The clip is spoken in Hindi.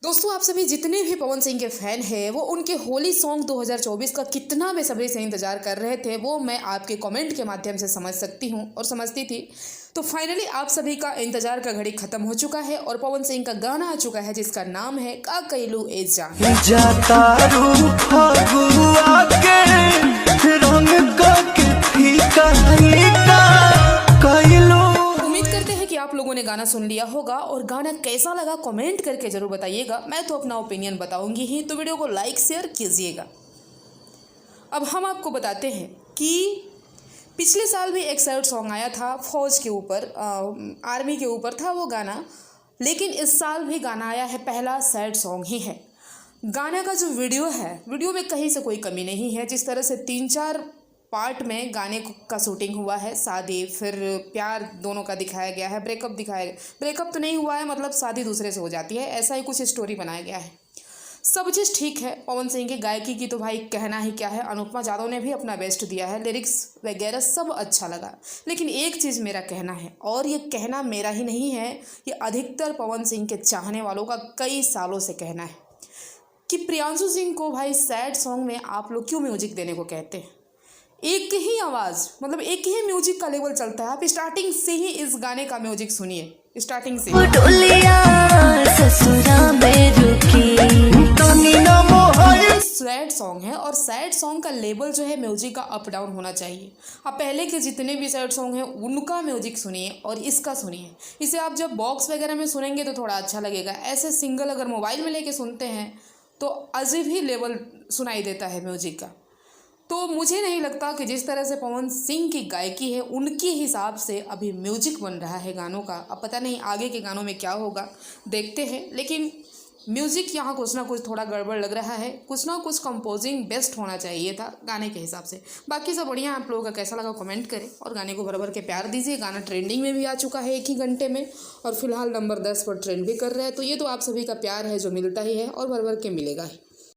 दोस्तों, आप सभी जितने भी पवन सिंह के फैन हैं वो उनके होली सॉन्ग 2024 का कितना बेसब्री से इंतजार कर रहे थे वो मैं आपके कमेंट के माध्यम से समझ सकती हूँ और समझती थी। तो फाइनली आप सभी का इंतजार का घड़ी खत्म हो चुका है और पवन सिंह का गाना आ चुका है जिसका नाम है का कैलू ए जान। आप लोगों ने गाना सुन लिया होगा और गाना कैसा लगा कमेंट करके जरूर बताइएगा। मैं तो अपना ओपिनियन बताऊंगी ही, तो वीडियो को लाइक शेयर कीजिएगा। अब हम आपको बताते हैं कि पिछले साल भी एक सैड सॉन्ग आया था फौज के ऊपर, आर्मी के ऊपर था वो गाना, लेकिन इस साल भी गाना आया है, पहला सैड सॉन्ग ही है। गाने का जो वीडियो है, वीडियो में कहीं से कोई कमी नहीं है। जिस तरह से 3-4 पार्ट में गाने का शूटिंग हुआ है, शादी फिर प्यार दोनों का दिखाया गया है, ब्रेकअप दिखाया गया, ब्रेकअप तो नहीं हुआ है, मतलब शादी दूसरे से हो जाती है, ऐसा ही कुछ स्टोरी बनाया गया है। सब चीज़ ठीक है। पवन सिंह की गायकी की तो भाई कहना ही क्या है, अनुपमा यादव ने भी अपना बेस्ट दिया है, लिरिक्स वगैरह सब अच्छा लगा। लेकिन एक चीज़ मेरा कहना है, और ये कहना मेरा ही नहीं है, ये अधिकतर पवन सिंह के चाहने वालों का कई सालों से कहना है कि प्रियांशु सिंह को भाई सैड सॉन्ग में आप लोग क्यों म्यूजिक देने को कहते हैं। एक ही आवाज़, मतलब एक ही म्यूजिक का लेवल चलता है। आप स्टार्टिंग से ही इस गाने का म्यूजिक सुनिए, स्टार्टिंग से सैड सॉन्ग है और सैड सॉन्ग का लेवल जो है म्यूजिक का अप डाउन होना चाहिए। आप पहले के जितने भी सैड सॉन्ग हैं उनका म्यूजिक सुनिए और इसका सुनिए। इसे आप जब बॉक्स वगैरह में सुनेंगे तो थोड़ा अच्छा लगेगा। ऐसे सिंगल अगर मोबाइल में लेके सुनते हैं तो अजीब ही लेवल सुनाई देता है म्यूजिक का। तो मुझे नहीं लगता कि जिस तरह से पवन सिंह की गायकी है उनके हिसाब से अभी म्यूजिक बन रहा है गानों का। अब पता नहीं आगे के गानों में क्या होगा, देखते हैं। लेकिन म्यूज़िक यहाँ कुछ ना कुछ थोड़ा गड़बड़ लग रहा है, कुछ ना कुछ कंपोजिंग बेस्ट होना चाहिए था गाने के हिसाब से। बाकी सब बढ़िया। आप लोगों का कैसा लगा कमेंट करें और गाने को भर भर के प्यार दीजिए। गाना ट्रेंडिंग में भी आ चुका है 1 ही घंटे में और फिलहाल नंबर 10 पर ट्रेंड भी कर रहा है। तो ये तो आप सभी का प्यार है जो मिलता ही है और भर भर के मिलेगा ही।